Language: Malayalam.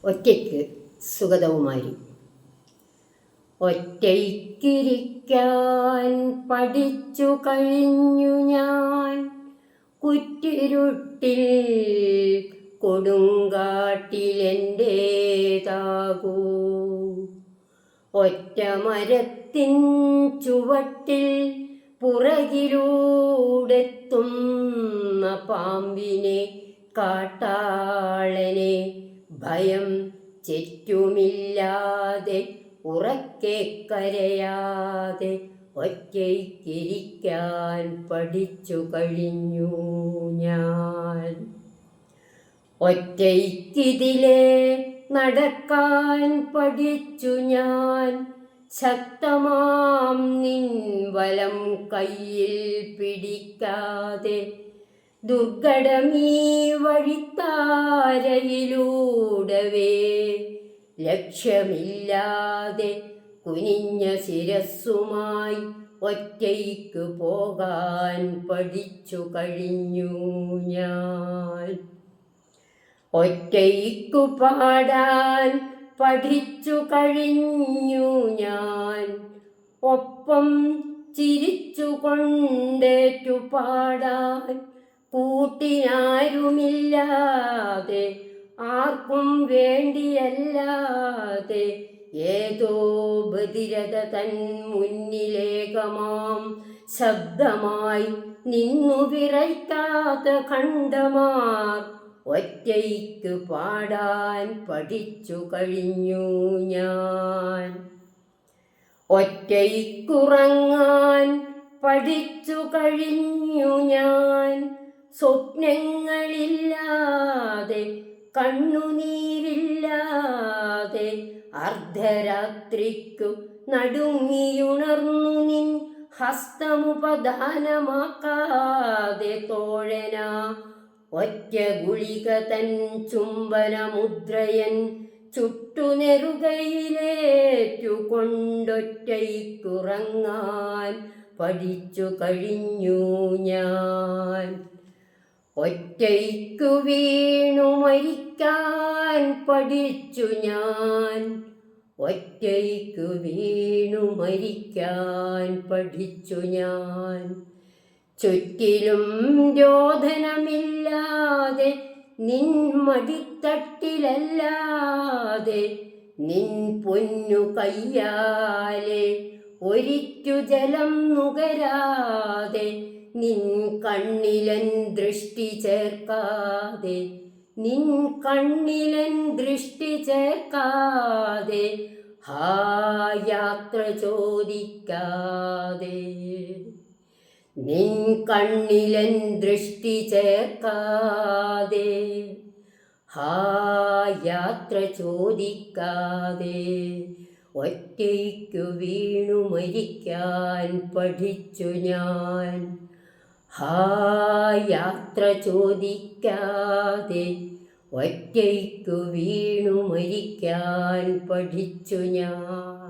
ഒറ്റയ്ക്ക് സുഗതകുമാരി. ഒറ്റയ്ക്കിരിക്കാൻ പഠിച്ചു കഴിഞ്ഞു ഞാൻ, കുറ്റിരുട്ടിൽ കൊടുങ്കാട്ടിലെൻ്റേതാകൂ. ഒറ്റ മരത്തിൻ ചുവട്ടിൽ പുറകിലൂടെത്തുന്ന പാമ്പിനെ, കാട്ടാളനെ ഭയം ചെറ്റുമില്ലാതെ ഉറക്കെ കരയാതെ ഒറ്റയ്ക്കിരിക്കാൻ പഠിച്ചു കഴിഞ്ഞു ഞാൻ. ഒറ്റയ്ക്കിതിലെ നടക്കാൻ പഠിച്ചു ഞാൻ, ശക്തമാം നിൻ വലം കയ്യിൽ പിടിക്കാതെ. ദുർഘടമീ വഴിത്താരയിലൂടവേ ലക്ഷ്യമില്ലാതെ കുനിഞ്ഞ ശിരസ്സുമായി ഒറ്റയ്ക്ക് പോകാൻ പഠിച്ചു കഴിഞ്ഞു ഞാൻ. ഒറ്റയ്ക്കു പാടാൻ പഠിച്ചു കഴിഞ്ഞു ഞാൻ, ഒപ്പം ചിരിച്ചു കൊണ്ടേറ്റു പാടാൻ. കൂട്ടിനാരുമില്ലാതെ ആർക്കും വേണ്ടിയല്ലാതെ ഏതോ ബധിരത തൻ മുന്നിലേകമാം ശബ്ദമായി നിന്നു വിറയ്ക്കാത്ത ഖണ്ഡമാർ ഒറ്റയ്ക്ക് പാടാൻ പഠിച്ചു കഴിഞ്ഞു ഞാൻ. ഒറ്റയ്ക്കുറങ്ങാൻ പഠിച്ചു കഴിഞ്ഞു ഞാൻ, സ്വപ്നങ്ങളില്ലാതെ കണ്ണുനീരില്ലാതെ. അർദ്ധരാത്രിക്കു നടുങ്ങിയുണർന്നു നിൻ ഹസ്തമുപദാനമാക്കാതെ തോഴനാ, ഒറ്റ ഗുളിക തൻ ചുംബനമുദ്രയൻ ചുട്ടുനെറുകയിലേറ്റുകൊണ്ടൊറ്റയ്ക്കുറങ്ങാൻ പഠിച്ചു കഴിഞ്ഞു ഞാൻ. ഒറ്റയ്ക്കു വീണു മരിക്കാൻ പഠിച്ചു ഞാൻ, ഒറ്റയ്ക്കു വീണു മരിക്കാൻ പഠിച്ചു ഞാൻ. ചുറ്റിലും രോദനമില്ലാതെ നിൻ മടിത്തട്ടിലല്ലാതെ, നിൻ പൊന്നു കയ്യാലെ ഒരിറ്റു ജലം നുകരാതെ, നിൻ കണ്ണിലൻ ദൃഷ്ടി ചേർക്കാതെ, നിൻ കണ്ണിലൻ ദൃഷ്ടി ചേർക്കാതെ, ഹാ യാത്ര ചോദിക്കാതെ. നിൻ കണ്ണിലൻ ദൃഷ്ടി ചേർക്കാതെ, ഹാ യാത്ര ചോദിക്കാതെ ഒറ്റയ്ക്കു വീണു മരിക്കാൻ പഠിച്ചു ഞാൻ. ഹാ യാത്ര ചോദിക്കാതെ ഒറ്റയ്ക്കു വീണു മരിക്കാൻ പഠിച്ചു ഞാൻ.